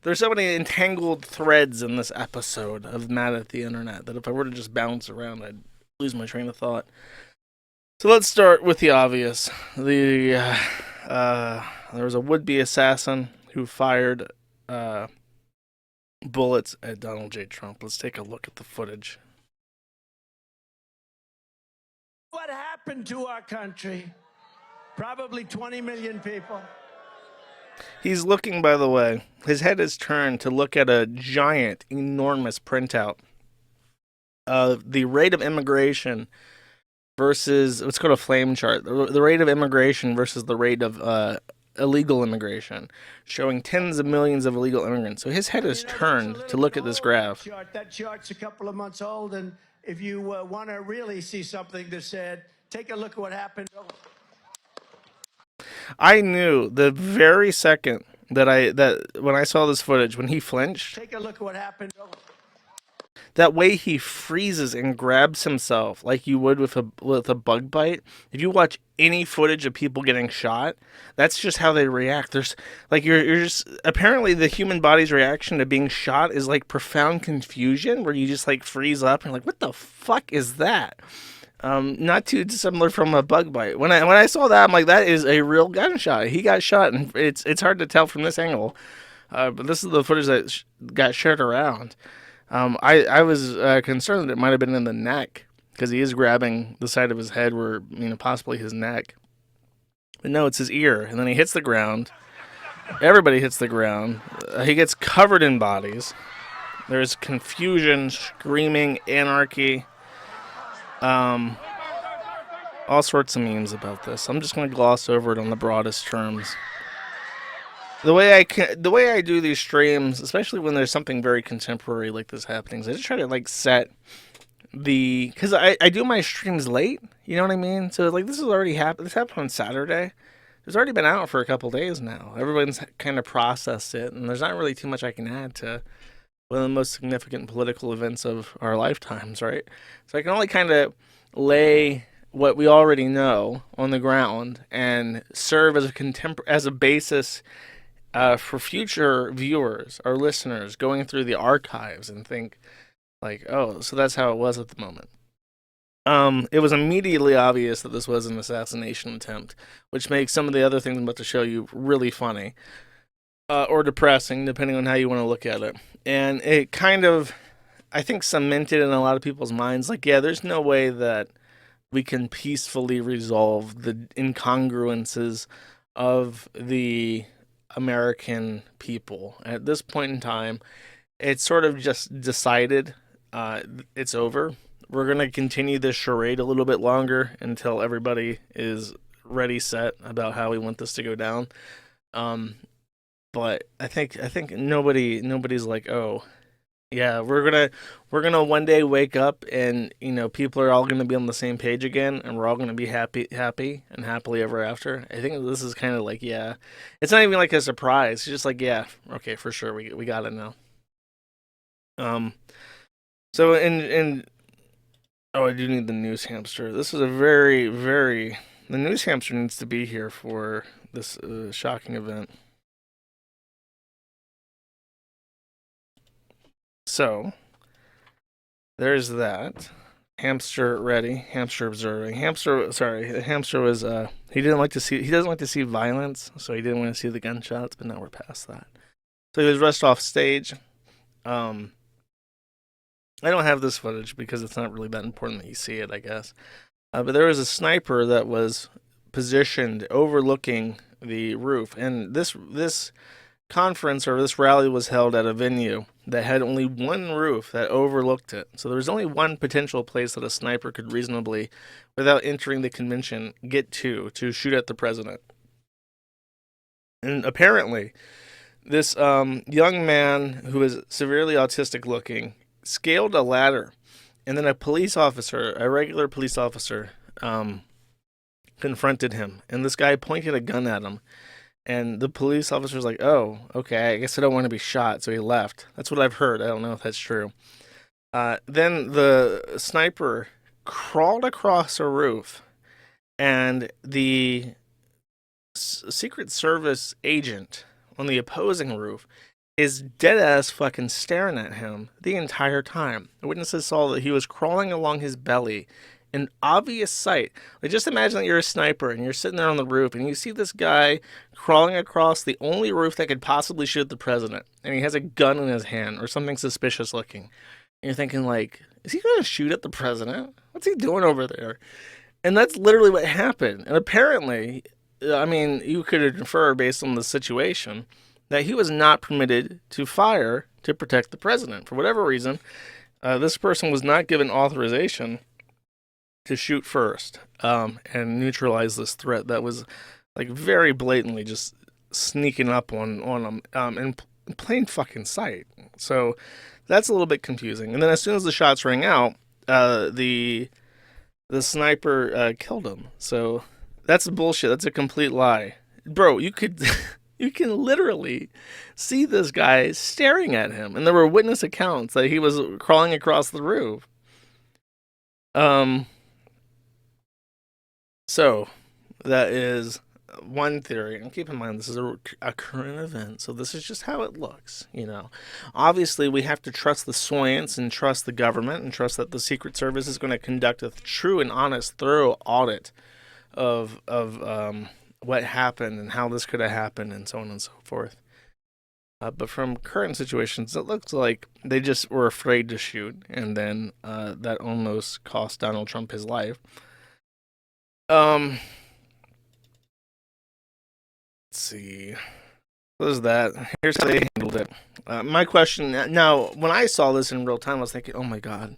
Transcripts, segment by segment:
There's so many entangled threads in this episode of Mad at the Internet that if I were to just bounce around, I'd lose my train of thought. So let's start with the obvious. There was a would-be assassin who fired uh, bullets at Donald J. Trump. Let's take a look at the footage. What happened to our country? Probably 20 million people. He's looking, by the way, his head is turned to look at a giant, enormous printout of the rate of immigration versus, let's go to flame chart, the rate of immigration versus the rate of illegal immigration, showing tens of millions of illegal immigrants. So his head is turned to look at this graph. That chart's a couple of months old, and if you want to really see something that said, take a look at what happened. I knew the very second that when I saw this footage, when he flinched, take a look at what happened. That way he freezes and grabs himself like you would with a bug bite. If you watch any footage of people getting shot, that's just how they react. There's like you're just apparently the human body's reaction to being shot is like profound confusion, where you just like freeze up and like, what the fuck is that? Not too dissimilar from a bug bite. When I saw that, I'm like, that is a real gunshot. He got shot, and it's hard to tell from this angle. But this is the footage that got shared around. I was concerned that it might have been in the neck, because he is grabbing the side of his head, where possibly his neck. But no, it's his ear, and then he hits the ground. Everybody hits the ground. He gets covered in bodies. There's confusion, screaming, anarchy. All sorts of memes about this. I'm just going to gloss over it on the broadest terms. The way I do these streams, especially when there's something very contemporary like this happening, is I just try to like set because I do my streams late. You know what I mean? So like this has already happened. This happened on Saturday. It's already been out for a couple days now. Everyone's kind of processed it, and there's not really too much I can add to one of the most significant political events of our lifetimes, right? So I can only kind of lay what we already know on the ground and serve as a basis for future viewers or listeners going through the archives and think like, oh, so that's how it was at the moment. It was immediately obvious that this was an assassination attempt, which makes some of the other things I'm about to show you really funny. Or depressing, depending on how you want to look at it. And it kind of, I think, cemented in a lot of people's minds, like, yeah, there's no way that we can peacefully resolve the incongruences of the American people. At this point in time, it's sort of just decided it's over. We're going to continue this charade a little bit longer until everybody is ready set about how we want this to go down. But I think nobody's like, oh, yeah, we're gonna one day wake up and people are all gonna be on the same page again, and we're all gonna be happy and happily ever after. I think this is kind of like, yeah, it's not even like a surprise. It's just like, yeah, okay, for sure, we got it now. So oh, I do need the news hamster. This is a the news hamster needs to be here for this shocking event. So, there's that. Hamster ready. Hamster observing. The hamster was, he doesn't like to see violence, so he didn't want to see the gunshots, but now we're past that. So he was rushed off stage. I don't have this footage because it's not really that important that you see it, I guess. But there was a sniper that was positioned overlooking the roof, and this conference or this rally was held at a venue that had only one roof that overlooked it. So there was only one potential place that a sniper could reasonably, without entering the convention, get to shoot at the president. And apparently, this young man who is severely autistic looking scaled a ladder, and then a regular police officer, confronted him, and this guy pointed a gun at him. And the police officer's like, oh, okay, I guess I don't want to be shot, so he left. That's what I've heard. I don't know if that's true. Then the sniper crawled across a roof, and the Secret Service agent on the opposing roof is dead ass fucking staring at him the entire time. The witnesses saw that he was crawling along his belly in obvious sight. Like, just imagine that you're a sniper and you're sitting there on the roof and you see this guy crawling across the only roof that could possibly shoot the president, and he has a gun in his hand or something suspicious looking. And you're thinking, like, is he going to shoot at the president? What's he doing over there? And that's literally what happened. And apparently, I mean, you could infer based on the situation that he was not permitted to fire to protect the president. For whatever reason, this person was not given authorization to shoot first, and neutralize this threat that was, like, very blatantly just sneaking up on him, in plain fucking sight. So that's a little bit confusing. And then as soon as the shots rang out, the sniper killed him. So that's bullshit. That's a complete lie, bro. You could you can literally see this guy staring at him, and there were witness accounts that he was crawling across the roof. So that is one theory. And keep in mind, this is a current event, so this is just how it looks, you know. Obviously, we have to trust the science and trust the government and trust that the Secret Service is going to conduct a true and honest, thorough audit of what happened and how this could have happened and so on and so forth. But from current situations, it looks like they just were afraid to shoot, and then that almost cost Donald Trump his life. Let's see. What is that? Here's how they handled it. My question now, when I saw this in real time, I was thinking, oh my god,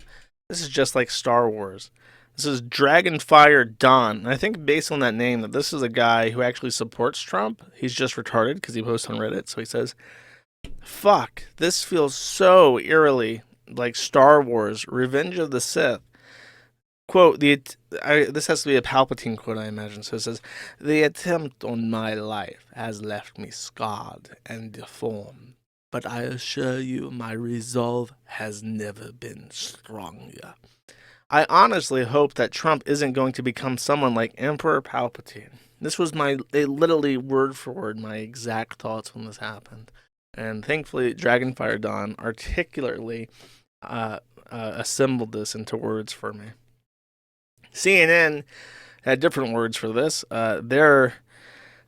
this is just like Star Wars. This is Dragonfire Don. And I think based on that name, that this is a guy who actually supports Trump. He's just retarded because he posts on Reddit. So he says, fuck, this feels so eerily like Star Wars, Revenge of the Sith. Quote, this has to be a Palpatine quote, I imagine. So it says, the attempt on my life has left me scarred and deformed, but I assure you my resolve has never been stronger. I honestly hope that Trump isn't going to become someone like Emperor Palpatine. This was literally word for word, my exact thoughts when this happened. And thankfully, Dragonfire Dawn articulately assembled this into words for me. CNN had different words for this. Their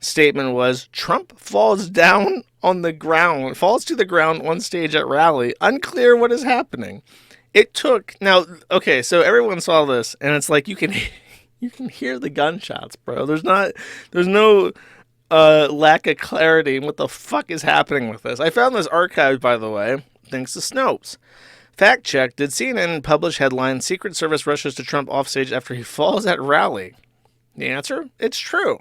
statement was, Trump falls to the ground on stage at rally. Unclear what is happening. It took, now, okay, so everyone saw this, and it's like you can hear the gunshots, bro. There's no lack of clarity in what the fuck is happening with this. I found this archived, by the way, thanks to Snopes. Fact check, did CNN publish headline, Secret Service rushes to Trump offstage after he falls at rally? The answer? It's true.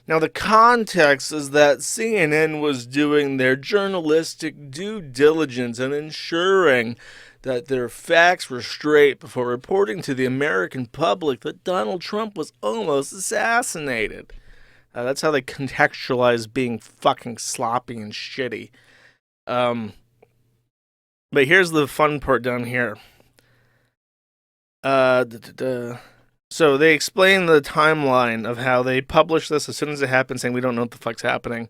Now, the context is that CNN was doing their journalistic due diligence and ensuring that their facts were straight before reporting to the American public that Donald Trump was almost assassinated. That's how they contextualize being fucking sloppy and shitty. But here's the fun part down here. So they explain the timeline of how they published this as soon as it happened, saying we don't know what the fuck's happening.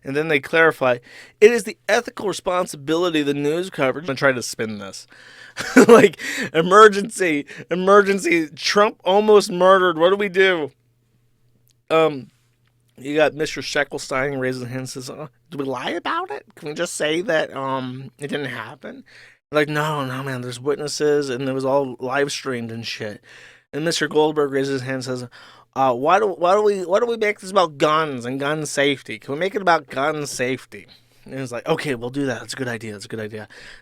And then they clarify, it is the ethical responsibility of the news coverage. I'm going to try to spin this. Like, emergency, Trump almost murdered, what do we do? You got Mr. Sheckelstein raising his hand and says, do we lie about it? Can we just say that it didn't happen? Like, no, man, there's witnesses, and it was all live streamed and shit. And Mr. Goldberg raises his hand and says, why do we make this about guns and gun safety? Can we make it about gun safety? And it's like, okay, we'll do that. That's a good idea.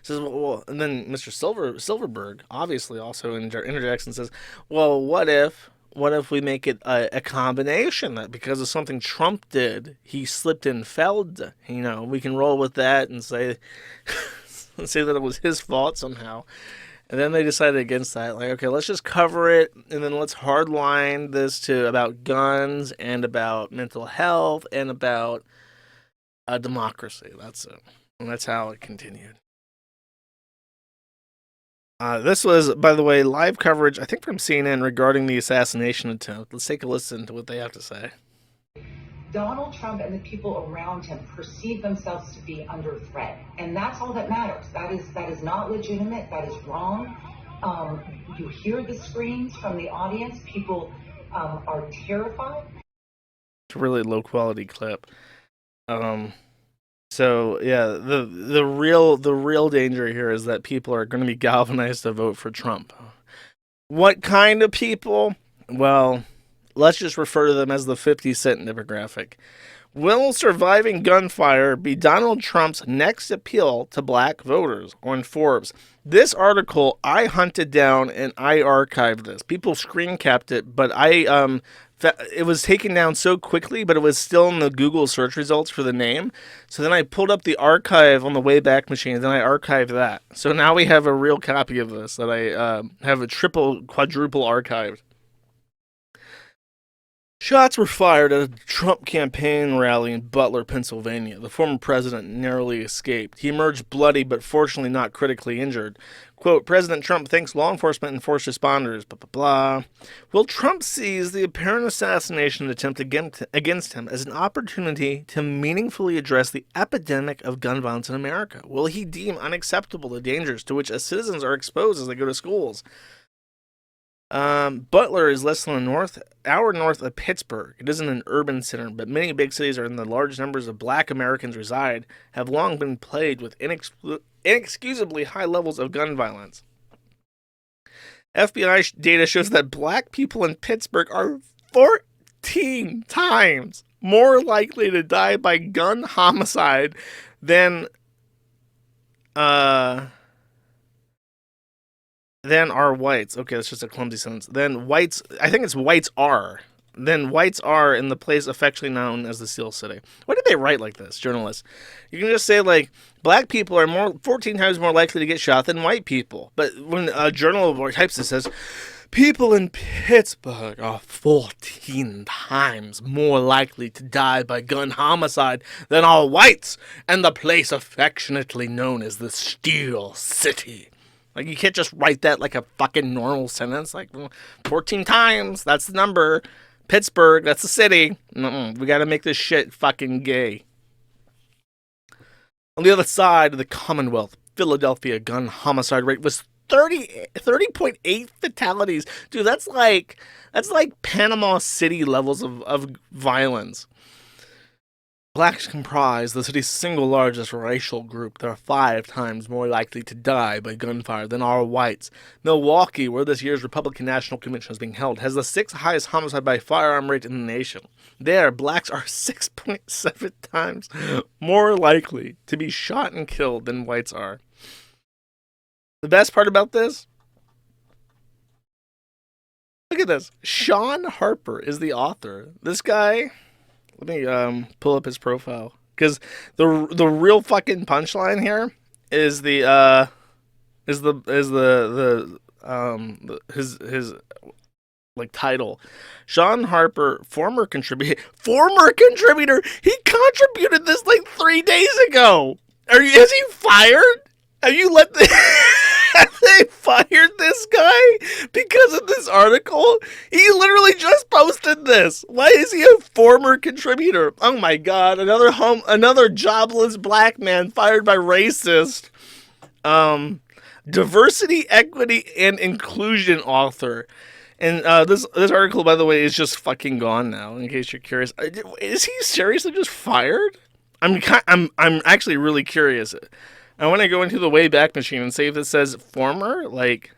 Says, well, and then Mr. Silverberg obviously also interjects and says, well, what if we make it a combination that because of something Trump did, he slipped and fell? You know, we can roll with that and say that it was his fault somehow. And then they decided against that. Like, okay, let's just cover it, and then let's hardline this to about guns and about mental health and about democracy. That's it. And that's how it continued. This was, by the way, live coverage, I think from CNN regarding the assassination attempt. Let's take a listen to what they have to say. Donald Trump and the people around him perceive themselves to be under threat, and that's all that matters. That is not legitimate. That is wrong. You hear the screams from the audience. People are terrified. It's a really low quality clip. Um, so yeah, the real danger here is that people are going to be galvanized to vote for Trump. What kind of people? Well, let's just refer to them as the 50 Cent demographic. Will surviving gunfire be Donald Trump's next appeal to black voters? On Forbes. This article I hunted down and I archived this. People screen capped it, but it was taken down so quickly, but it was still in the Google search results for the name. So then I pulled up the archive on the Wayback Machine, and then I archived that. So now we have a real copy of this that I have a triple, quadruple archived. Shots were fired at a Trump campaign rally in Butler, Pennsylvania. The former president narrowly escaped. He emerged bloody but fortunately not critically injured. Quote, President Trump thanks law enforcement and first responders, blah, blah, blah. Will Trump seize the apparent assassination attempt against him as an opportunity to meaningfully address the epidemic of gun violence in America? Will he deem unacceptable the dangers to which citizens are exposed as they go to schools? Butler is less than an hour north of Pittsburgh. It isn't an urban center, but many big cities in the large numbers of black Americans reside have long been plagued with inexcusably high levels of gun violence. FBI data shows that black people in Pittsburgh are 14 times more likely to die by gun homicide than are whites. Okay, that's just a clumsy sentence. Then whites, I think it's whites are. Then whites are in the place affectionately known as the Steel City. Why did they write like this, journalists? You can just say, like, black people are 14 times more likely to get shot than white people. But when a journal types this, says, people in Pittsburgh are 14 times more likely to die by gun homicide than are whites in the place affectionately known as the Steel City. Like, you can't just write that like a fucking normal sentence. Like, 14 times, that's the number. Pittsburgh, that's the city. We gotta make this shit fucking gay. On the other side of the Commonwealth, Philadelphia gun homicide rate was 30.8 fatalities. Dude, that's like Panama City levels of violence. Blacks comprise the city's single largest racial group. They're 5 times more likely to die by gunfire than are whites. Milwaukee, where this year's Republican National Convention is being held, has the 6th highest homicide by firearm rate in the nation. There, blacks are 6.7 times more likely to be shot and killed than whites are. The best part about this? Look at this. Sean Harper is the author. This guy... Let me pull up his profile, because the real fucking punchline here is his like title. Sean Harper, former contributor. He contributed this like 3 days ago. Is he fired? Have you let the have they fired this guy because of this article? He literally just posted this. Why is he a former contributor? Oh my god, another jobless black man fired by racist. Diversity, equity, and inclusion author. And this article, by the way, is just fucking gone now. In case you're curious, is he seriously just fired? I'm actually really curious. I want to go into the Wayback Machine and see if it says former, like...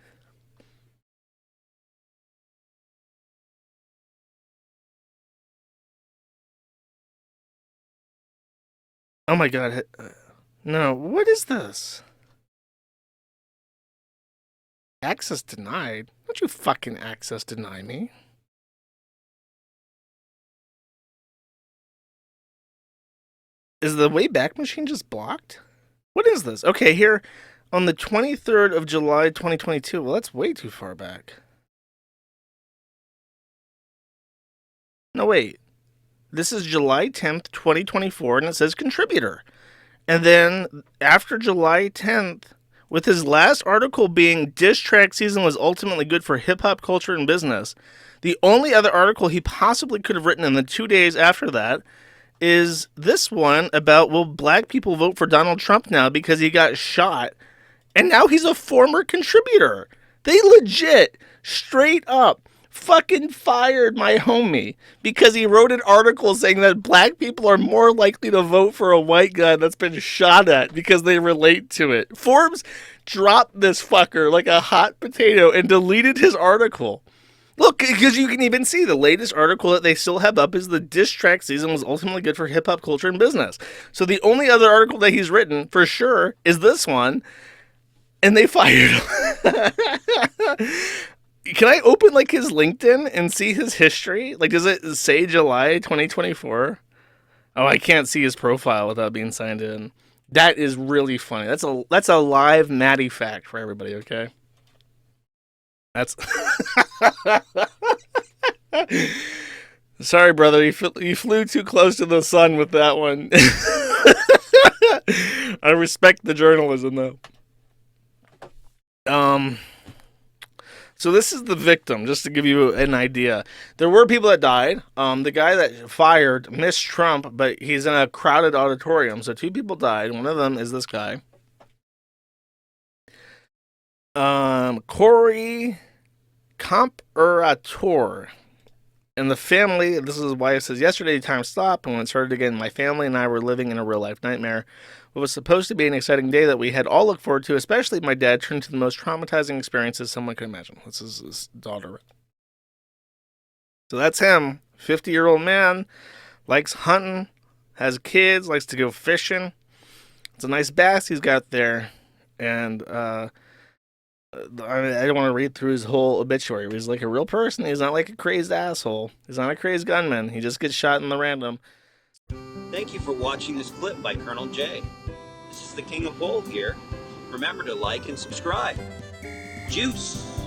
Oh my god. No, what is this? Access denied? Don't you fucking access deny me. Is the Wayback Machine just blocked? What is this? Okay, here on the 23rd of July, 2022. Well, that's way too far back. No, wait. This is July 10th, 2024, and it says contributor. And then after July 10th, with his last article being diss track season was ultimately good for hip hop culture and business, The only other article he possibly could have written in the 2 days after that is this one about, will black people vote for Donald Trump now because he got shot? And now he's a former contributor. They legit, straight up, fucking fired my homie because he wrote an article saying that black people are more likely to vote for a white guy that's been shot at because they relate to it. Forbes dropped this fucker like a hot potato and deleted his article. Look, because you can even see the latest article that they still have up is the diss track season was ultimately good for hip hop culture and business. So the only other article that he's written for sure is this one, and they fired him. Can I open like his LinkedIn and see his history? Like, does it say July 2024? Oh, I can't see his profile without being signed in. That is really funny. That's a live Maddie fact for everybody. Okay. That's sorry, brother. You flew too close to the sun with that one. I respect the journalism, though. So this is the victim, just to give you an idea. There were people that died. The guy that fired missed Trump, but he's in a crowded auditorium. So 2 people died. One of them is this guy. Corey Comperator. And the family, this is his wife, says, yesterday time stopped, and when it started again, my family and I were living in a real-life nightmare. What was supposed to be an exciting day that we had all looked forward to, especially my dad, turned to the most traumatizing experiences someone could imagine. This is his daughter. So that's him, 50-year-old man, likes hunting, has kids, likes to go fishing. It's a nice bass he's got there, and I don't want to read through his whole obituary. He's like a real person. He's not like a crazed asshole. He's not a crazed gunman. He just gets shot in the random. Thank you for watching this clip by Colonel J. This is the King of Bull here. Remember to like and subscribe. Juice!